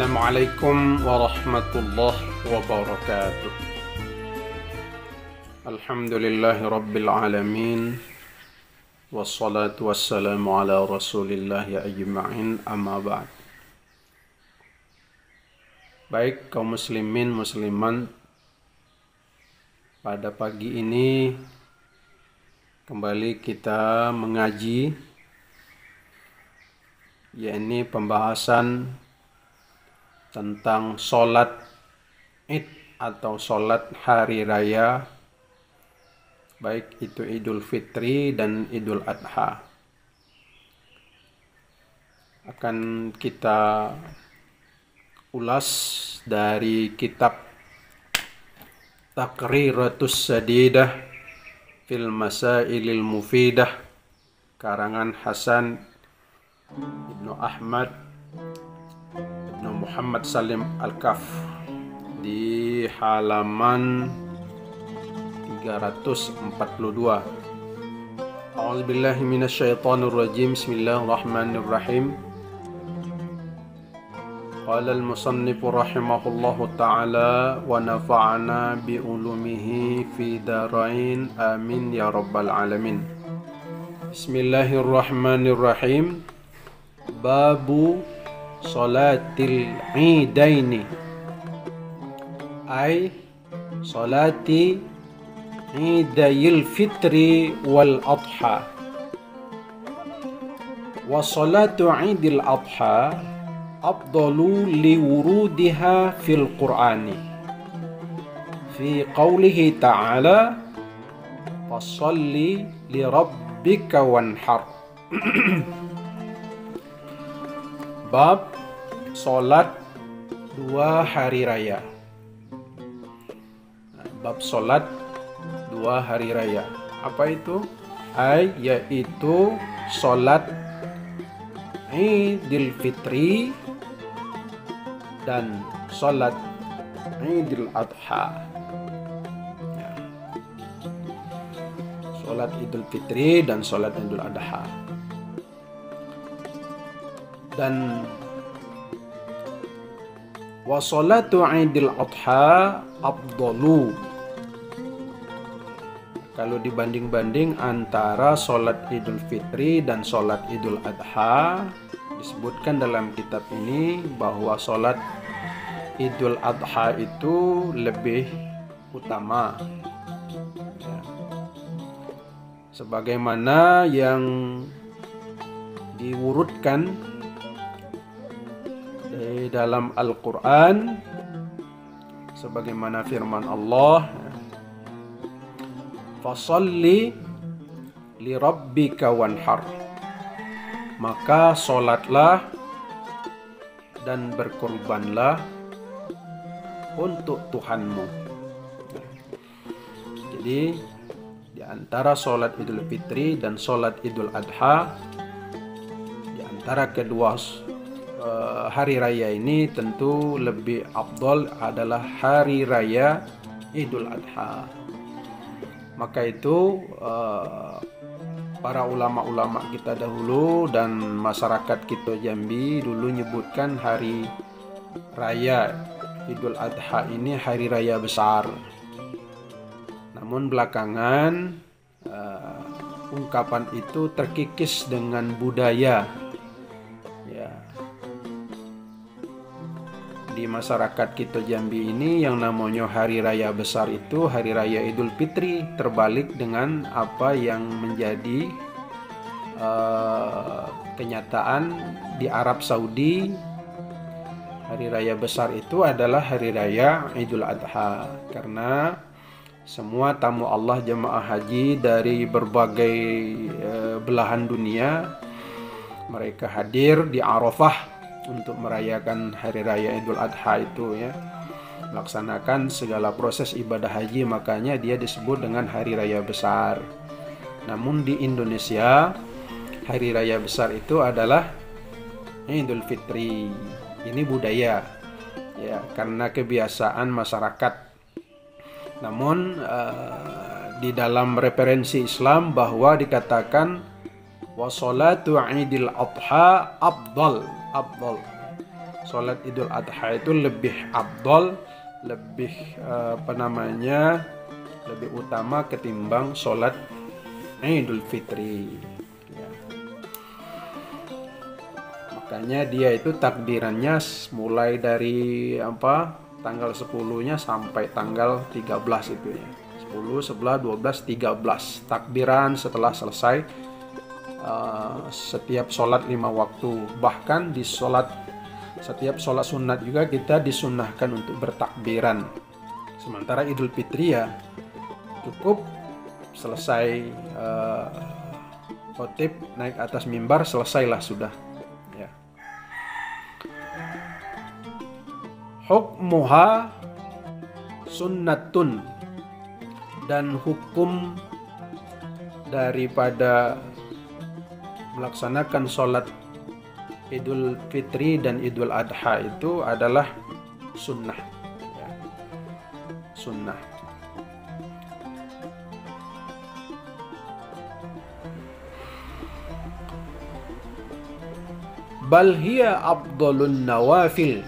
Assalamualaikum warahmatullahi wabarakatuh. Alhamdulillahi rabbil alamin. Wassalatu wassalamu ala rasulillahi ajma'in, amma ba'd. Baik kaum muslimin musliman, pada pagi ini kembali kita mengaji, yakni pembahasan tentang sholat Id atau sholat hari raya, baik itu Idul Fitri dan Idul Adha. Akan kita ulas dari kitab Taqriratus Sadidah fil Masailil Mufidah, karangan Hasan Ibnu Ahmad Ibnu Muhammad Salim Al-Kaf, di halaman 342. A'udzubillahi minasyaitonirrajim. Bismillahirrahmanirrahim. Qala al-musannifu rahimahullahu ta'ala wa nafa'ana bi ulumihi fi darain, amin ya rabbal alamin. Bismillahirrahmanirrahim. Babu salatil idaini, ay salati idayil fitri wal adha. Wa salatu idil adha afdalu liwurudiha fil qur'ani fi qawlihi ta'ala fasalli li rabbika wanhar. Bab solat dua hari raya. Bab solat dua hari raya. Apa itu? Yaitu solat Idul Fitri dan solat Idul Adha. Solat Idul Fitri dan solat Idul Adha. Dan wa salatu Idul Adha afdalu. Kalau dibanding-banding antara solat Idul Fitri dan solat Idul Adha, disebutkan dalam kitab ini bahwa solat Idul Adha itu lebih utama, ya. Sebagaimana yang diurutkan di dalam Al-Quran, sebagaimana firman Allah, fasalli li rabbika wanhar, maka solatlah dan berkorbanlah untuk Tuhanmu. Jadi di antara solat Idul Fitri dan solat Idul Adha, di antara kedua hari raya ini tentu lebih afdal adalah hari raya Idul Adha. Maka itu para ulama-ulama kita dahulu dan masyarakat kita Jambi dulu nyebutkan hari raya Idul Adha ini hari raya besar. Namun belakangan ungkapan itu terkikis dengan budaya, ya. Di masyarakat kita Jambi ini yang namanya hari raya besar itu hari raya Idul Fitri, terbalik dengan apa yang menjadi kenyataan di Arab Saudi. Hari raya besar itu adalah hari raya Idul Adha, karena semua tamu Allah jemaah haji dari berbagai belahan dunia, mereka hadir di Arafah untuk merayakan hari raya Idul Adha itu, ya, melaksanakan segala proses ibadah haji, makanya dia disebut dengan hari raya besar. Namun di Indonesia hari raya besar itu adalah Idul Fitri. Ini budaya, ya, karena kebiasaan masyarakat. Namun di dalam referensi Islam bahwa dikatakan wa salatu Idul Adha afdal. sholat Idul Adha itu lebih afdol, lebih lebih utama ketimbang sholat Idul Fitri. Ya. Makanya dia itu takbirannya mulai dari tanggal 10-nya sampai tanggal 13 itu ya. 10, 11, 12, 13 takbiran setelah selesai setiap sholat 5 waktu. Bahkan di setiap sholat sunat juga kita disunnahkan untuk bertakbiran. Sementara Idul Fitri ya cukup selesai khotib naik atas mimbar, selesailah sudah ya. Hukmuha sunnatun, dan hukum daripada melaksanakan sholat Idul Fitri dan Idul Adha itu adalah sunnah ya. Sunnah. Bal hiya afdalun nawafil,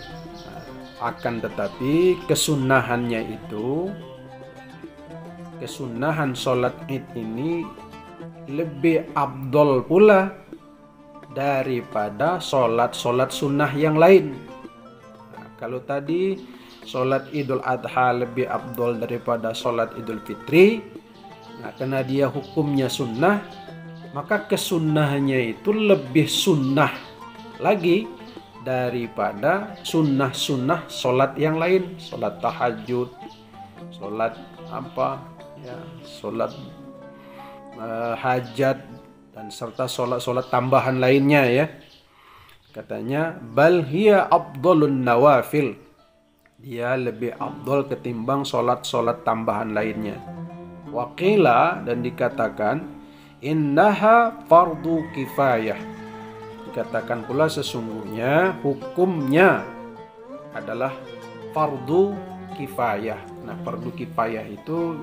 akan tetapi kesunahannya itu, kesunahan sholat id ini lebih afdol pula daripada sholat sunnah yang lain. Nah, kalau tadi sholat Idul Adha lebih afdol daripada sholat Idul Fitri, nah karena dia hukumnya sunnah, maka kesunahannya itu lebih sunnah lagi daripada sunnah-sunnah sholat yang lain, sholat tahajud, sholat sholat hajat, dan serta sholat-sholat tambahan lainnya ya. Katanya bal hiya afdalun nawafil, dia lebih afdal ketimbang sholat-sholat tambahan lainnya. Waqila, dan dikatakan innaha fardu kifayah, dikatakan pula sesungguhnya hukumnya adalah fardu kifayah. Nah, fardu kifayah itu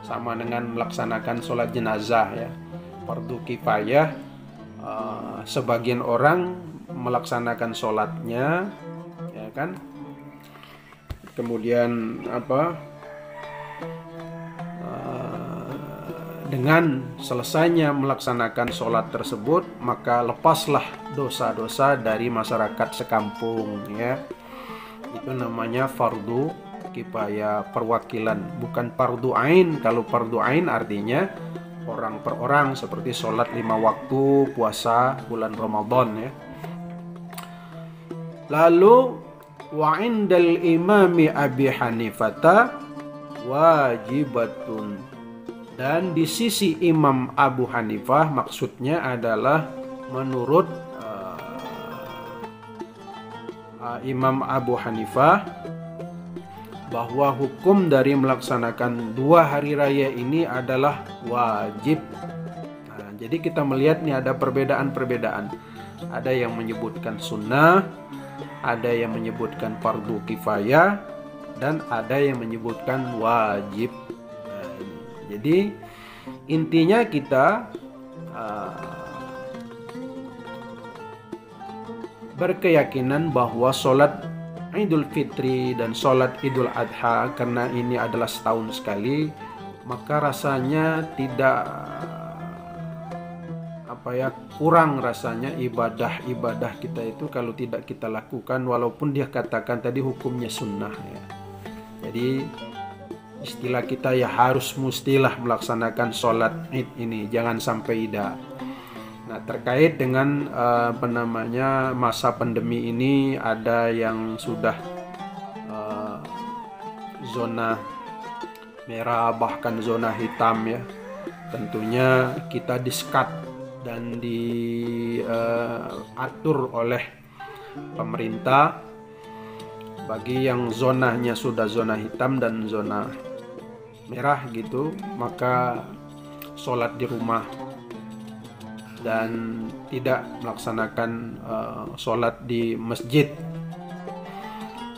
sama dengan melaksanakan sholat jenazah ya. Fardu kifayah, sebagian orang melaksanakan sholatnya ya kan, kemudian dengan selesainya melaksanakan sholat tersebut maka lepaslah dosa-dosa dari masyarakat sekampung ya. Itu namanya fardu kifayah, perwakilan, bukan fardu ain. Kalau fardu ain artinya orang per orang, seperti sholat 5 waktu, puasa bulan Ramadan ya. Lalu wa indal imami Abi Hanifata wajibatun, dan di sisi Imam Abu Hanifah, maksudnya adalah menurut Imam Abu Hanifah, bahwa hukum dari melaksanakan 2 hari raya ini adalah wajib. Nah, jadi kita melihat nih ada perbedaan-perbedaan. Ada yang menyebutkan sunnah, ada yang menyebutkan fardu kifayah, dan ada yang menyebutkan wajib. Nah, jadi intinya kita berkeyakinan bahwa sholat Idul Fitri dan sholat Idul Adha, karena ini adalah setahun sekali, maka rasanya tidak kurang rasanya ibadah kita itu kalau tidak kita lakukan, walaupun dia katakan tadi hukumnya sunnah ya. Jadi istilah kita ya mustilah melaksanakan sholat id ini, jangan sampai tidak. Nah, terkait dengan masa pandemi ini, ada yang sudah zona merah bahkan zona hitam ya. Tentunya kita disekat dan diatur oleh pemerintah. Bagi yang zonanya sudah zona hitam dan zona merah gitu, maka sholat di rumah dan tidak melaksanakan sholat di masjid.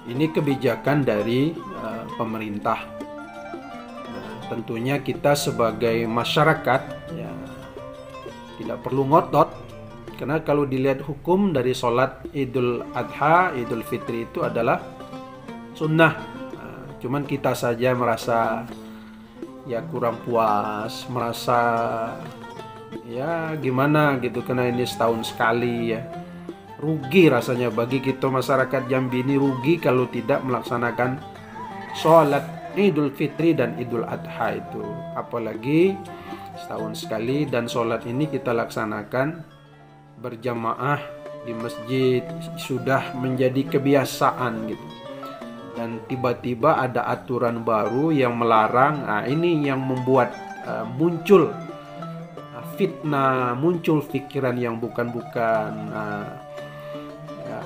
Ini kebijakan dari pemerintah. Tentunya kita sebagai masyarakat ya tidak perlu ngotot Karena kalau dilihat hukum dari sholat Idul Adha, Idul Fitri itu adalah sunnah. Cuman kita saja merasa ya kurang puas, merasa ya gimana gitu, karena ini setahun sekali ya. Rugi rasanya bagi kita masyarakat Jambi ini, rugi kalau tidak melaksanakan sholat Idul Fitri dan Idul Adha itu. Apalagi setahun sekali, dan sholat ini kita laksanakan berjamaah di masjid, sudah menjadi kebiasaan gitu. Dan tiba-tiba ada aturan baru yang melarang. Nah, ini yang membuat muncul fitnah, muncul pikiran yang bukan-bukan. Ya.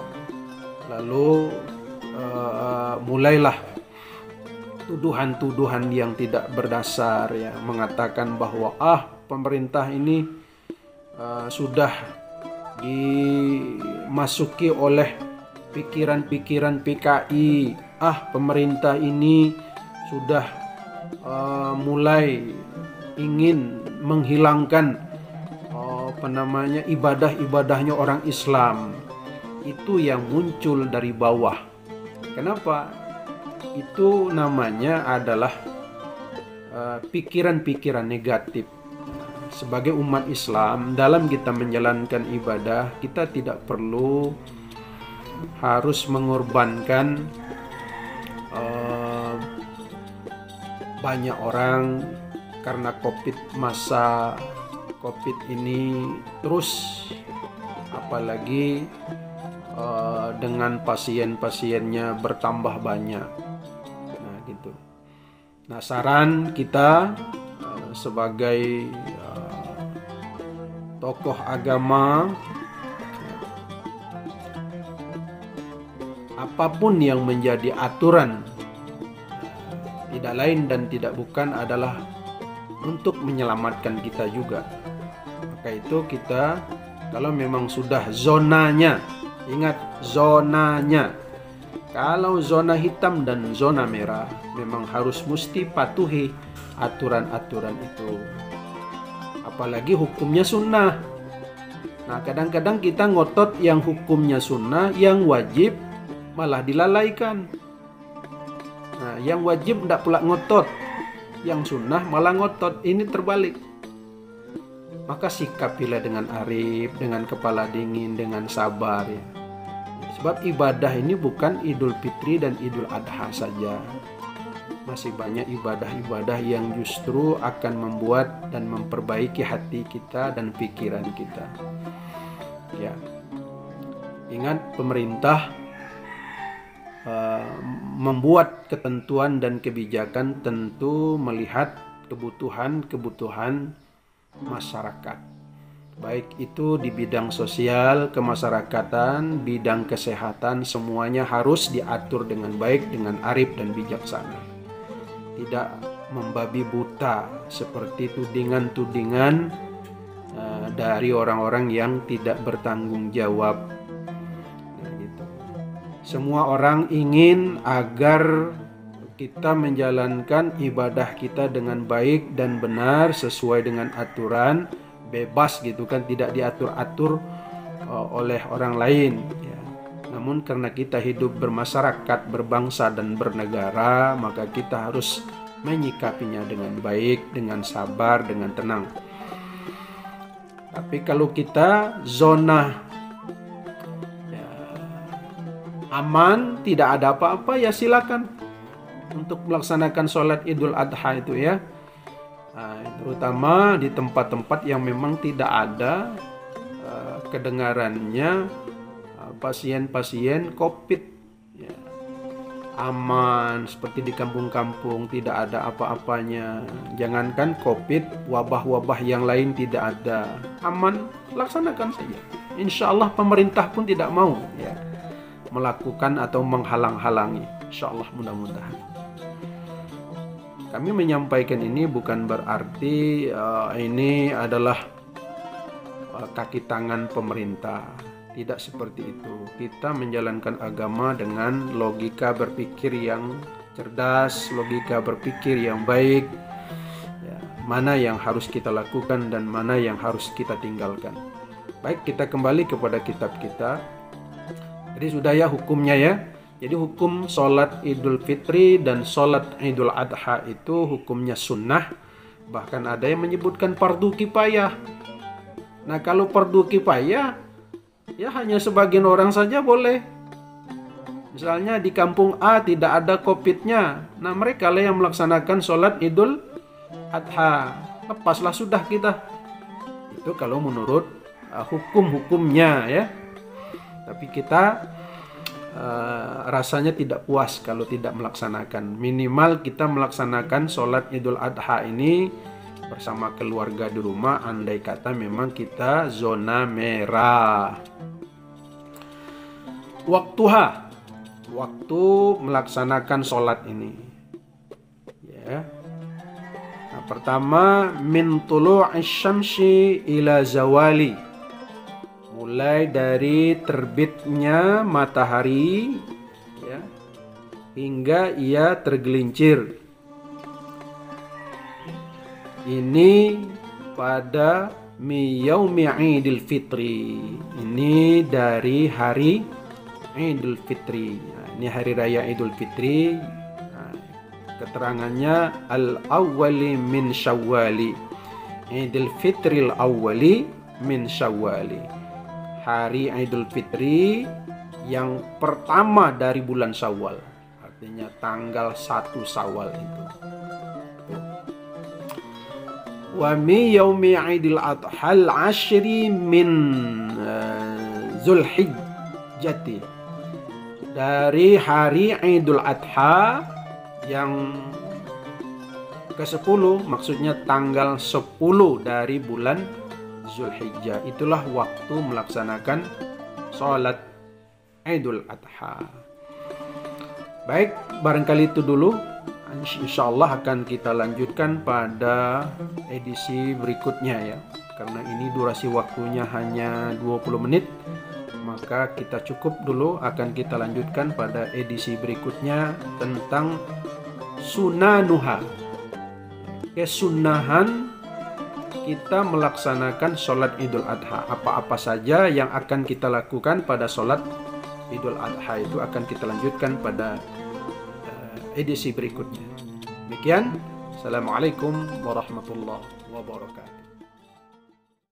Lalu mulailah tuduhan-tuduhan yang tidak berdasar, ya, mengatakan bahwa pemerintah ini sudah dimasuki oleh pikiran-pikiran PKI. Pemerintah ini sudah mulai ingin menghilangkan ibadah-ibadahnya orang Islam. Itu yang muncul dari bawah. Kenapa? Itu namanya adalah pikiran-pikiran negatif. Sebagai umat Islam, dalam kita menjalankan ibadah, kita tidak perlu harus mengorbankan banyak orang karena masa COVID ini terus, apalagi dengan pasien-pasiennya bertambah banyak. Nah gitu. Nah, saran kita sebagai tokoh agama, apapun yang menjadi aturan tidak lain dan tidak bukan adalah untuk menyelamatkan kita juga. Maka itu kita, kalau memang sudah zonanya, ingat zonanya, kalau zona hitam dan zona merah, memang harus mesti patuhi aturan-aturan itu. Apalagi hukumnya sunnah. Nah, kadang-kadang kita ngotot yang hukumnya sunnah, yang wajib malah dilalaikan. Nah, yang wajib tidak pula ngotot, yang sunnah malah ngotot. Ini terbalik. Maka sikapilah dengan arif, dengan kepala dingin, dengan sabar, ya. Sebab ibadah ini bukan Idul Fitri dan Idul Adha saja. Masih banyak ibadah-ibadah yang justru akan membuat dan memperbaiki hati kita dan pikiran kita. Ya. Ingat, pemerintah membuat ketentuan dan kebijakan tentu melihat kebutuhan-kebutuhan masyarakat. Baik itu di bidang sosial, kemasyarakatan, bidang kesehatan, semuanya harus diatur dengan baik, dengan arif dan bijaksana. Tidak membabi buta seperti tudingan-tudingan dari orang-orang yang tidak bertanggung jawab. Semua orang ingin agar kita menjalankan ibadah kita dengan baik dan benar sesuai dengan aturan, bebas gitu kan, tidak diatur-atur oleh orang lain, ya. Namun karena kita hidup bermasyarakat, berbangsa dan bernegara, maka kita harus menyikapinya dengan baik, dengan sabar, dengan tenang. Tapi kalau kita zona aman, tidak ada apa-apa, ya silakan untuk melaksanakan sholat Idul Adha itu, ya. Terutama di tempat-tempat yang memang tidak ada kedengarannya pasien-pasien COVID, ya. Aman, seperti di kampung-kampung tidak ada apa-apanya. Jangankan COVID, wabah-wabah yang lain tidak ada. Aman, laksanakan saja. Insya Allah pemerintah pun tidak mau, ya, melakukan atau menghalang-halangi. Insya Allah, mudah-mudahan. Kami menyampaikan ini bukan berarti ini adalah kaki tangan pemerintah. Tidak seperti itu. Kita menjalankan agama dengan logika berpikir yang cerdas, logika berpikir yang baik, ya, mana yang harus kita lakukan dan mana yang harus kita tinggalkan. Baik, kita kembali kepada kitab kita. Jadi sudah ya hukumnya ya. Jadi hukum sholat Idul Fitri dan sholat Idul Adha itu hukumnya sunnah. Bahkan ada yang menyebutkan fardu kifayah. Nah kalau fardu kifayah, ya hanya sebagian orang saja boleh. Misalnya di kampung A tidak ada COVID-nya. Nah mereka lah yang melaksanakan sholat Idul Adha. Lepaslah sudah kita. Itu kalau menurut hukum-hukumnya ya. Tapi kita rasanya tidak puas kalau tidak melaksanakan. Minimal kita melaksanakan sholat Idul Adha ini bersama keluarga di rumah, andai kata memang kita zona merah. Waktu melaksanakan sholat ini ya. Nah, pertama min tulu'is syamsi ila zawali, mulai dari terbitnya matahari ya, hingga ia tergelincir. Ini pada yaumi Idul Fitri. Ini dari hari Idul Fitri. Nah, ini hari raya Idul Fitri. Nah, keterangannya al-awwali min syawwali. Idul Fitril awwali min syawwali. Hari Idul Fitri yang pertama dari bulan Syawal. Artinya tanggal 1 Syawal itu. Wa mi yaumi Idul Adha al-ashri min Zulhijjati. Dari hari Idul Adha yang ke-10, maksudnya tanggal 10 dari bulan Zulhijjah. Itulah waktu melaksanakan sholat Idul Adha. Baik, barangkali itu dulu. Insya Allah akan kita lanjutkan pada edisi berikutnya ya. Karena ini durasi waktunya hanya 20 menit, maka kita cukup dulu. Akan kita lanjutkan pada edisi berikutnya tentang sunanuha, kesunahan kita melaksanakan sholat Idul Adha. Apa-apa saja yang akan kita lakukan pada sholat Idul Adha itu akan kita lanjutkan pada edisi berikutnya. Demikian. Assalamualaikum warahmatullahi wabarakatuh.